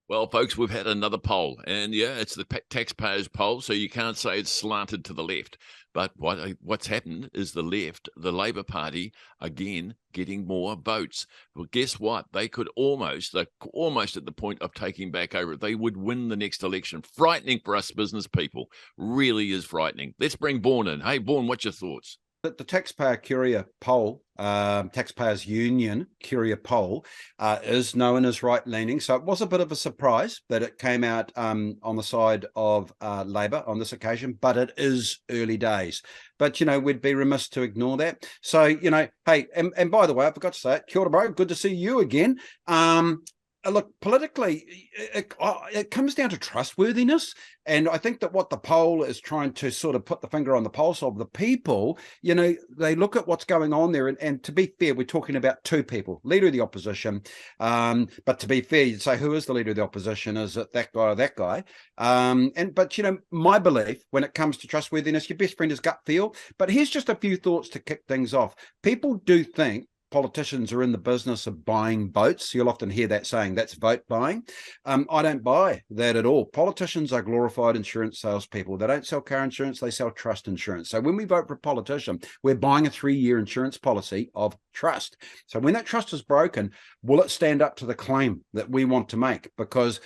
Well, folks, we've had another poll, and yeah, it's the taxpayers' poll, so you can't say it's slanted to the left. But what's happened is the left, the Labor Party, again, getting more votes. Well, guess what? They're almost at the point of taking back over. They would win the next election. Frightening for us business people. Really is frightening. Let's bring Vaughan in. Hey, Vaughan, what's your thoughts? The Taxpayer Courier poll, Taxpayers Union Courier poll, is known as right-leaning. So it was a bit of a surprise that it came out on the side of Labor on this occasion, but it is early days. But, we'd be remiss to ignore that. So, hey, and by the way, I forgot to say it, kia ora, bro, good to see you again. Look, politically, it comes down to trustworthiness. And I think that what the poll is trying to sort of put the finger on the pulse of the people, they look at what's going on there. And to be fair, we're talking about two people, leader of the opposition. But to be fair, you'd say, who is the leader of the opposition? Is it that guy or that guy? But my belief when it comes to trustworthiness, your best friend is gut feel. But here's just a few thoughts to kick things off. People do think politicians are in the business of buying votes. You'll often hear that saying, that's vote buying. I don't buy that at all. Politicians are glorified insurance salespeople. They don't sell car insurance, they sell trust insurance. So when we vote for a politician, we're buying a 3-year insurance policy of trust. So when that trust is broken, will it stand up to the claim that we want to make? Because,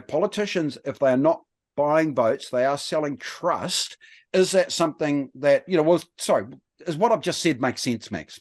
politicians, if they are not buying votes, they are selling trust. Is that something that, is what I've just said make sense, Max?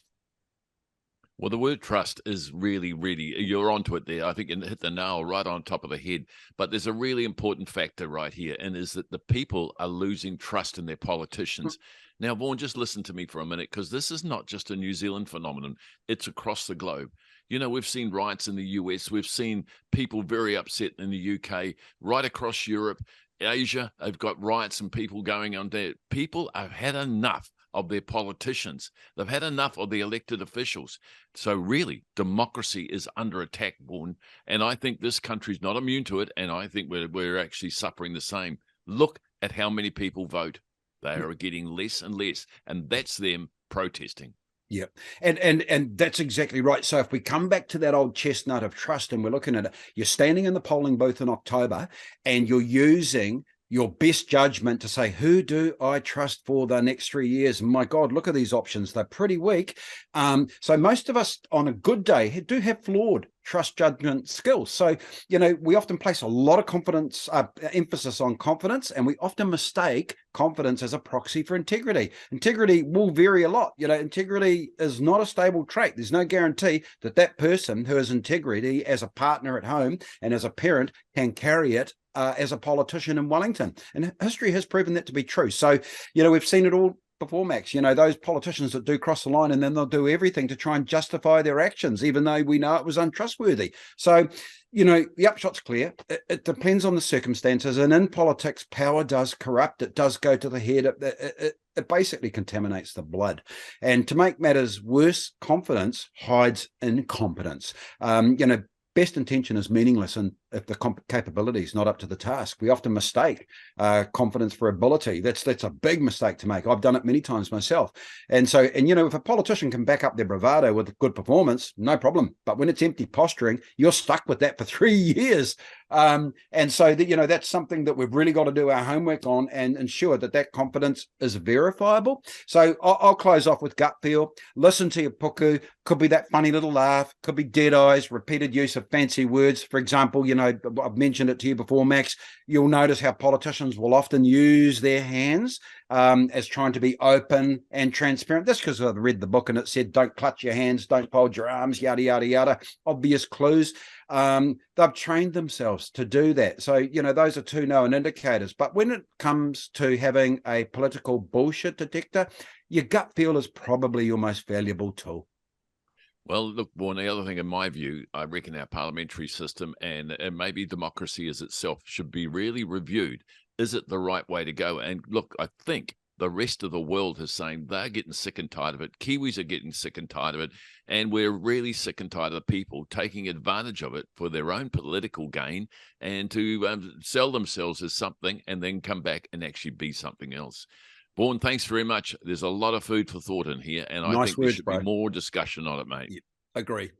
Well, the word trust is really, you're onto it there. I think you hit the nail right on top of the head. But there's a really important factor right here, and is that the people are losing trust in their politicians. Now, Vaughan, just listen to me for a minute, because this is not just a New Zealand phenomenon. It's across the globe. We've seen riots in the US. We've seen people very upset in the UK, right across Europe, Asia. They've got riots and people going on there. People have had enough of their politicians. They've had enough of the elected officials. So really, democracy is under attack, Vaughan. And I think this country's not immune to it. And I think we're actually suffering the same. Look at how many people vote. They are getting less and less. And that's them protesting. Yeah. And that's exactly right. So if we come back to that old chestnut of trust, and we're looking at it, you're standing in the polling booth in October and you're using your best judgment to say, who do I trust for the next 3 years? My God, look at these options. They're pretty weak. So most of us on a good day do have flawed trust judgment skills. So, we often place a lot of emphasis on confidence, and we often mistake confidence as a proxy for integrity. Integrity will vary a lot. Integrity is not a stable trait. There's no guarantee that that person who has integrity as a partner at home and as a parent can carry it as a politician in Wellington. And history has proven that to be true. So, we've seen it all before, Max. Those politicians that do cross the line, and then they'll do everything to try and justify their actions, even though we know it was untrustworthy. So, the upshot's clear. It depends on the circumstances. And in politics, power does corrupt. It does go to the head. It basically contaminates the blood. And to make matters worse, confidence hides incompetence. Best intention is meaningless, and if the capability is not up to the task, we often mistake confidence for ability. That's a big mistake to make. I've done it many times myself. And so, if a politician can back up their bravado with good performance, no problem. But when it's empty posturing, you're stuck with that for 3 years. And so that's something that we've really got to do our homework on and ensure that confidence is verifiable. So I'll close off with gut feel. Listen to your puku. Could be that funny little laugh, could be dead eyes, repeated use of fancy words. For example, I've mentioned it to you before, Max. You'll notice how politicians will often use their hands as trying to be open and transparent. That's because I've read the book and it said, don't clutch your hands, don't fold your arms, yada, yada, yada. Obvious clues. They've trained themselves to do that. So, those are two known indicators. But when it comes to having a political bullshit detector, your gut feel is probably your most valuable tool. Well, look, Vaughan, the other thing, in my view, I reckon our parliamentary system and maybe democracy as itself should be really reviewed. Is it the right way to go? And look, I think the rest of the world is saying they're getting sick and tired of it. Kiwis are getting sick and tired of it. And we're really sick and tired of people taking advantage of it for their own political gain and to sell themselves as something and then come back and actually be something else. Vaughan, thanks very much. There's a lot of food for thought in here, and I think there should be more discussion on it, mate. Yeah, agree.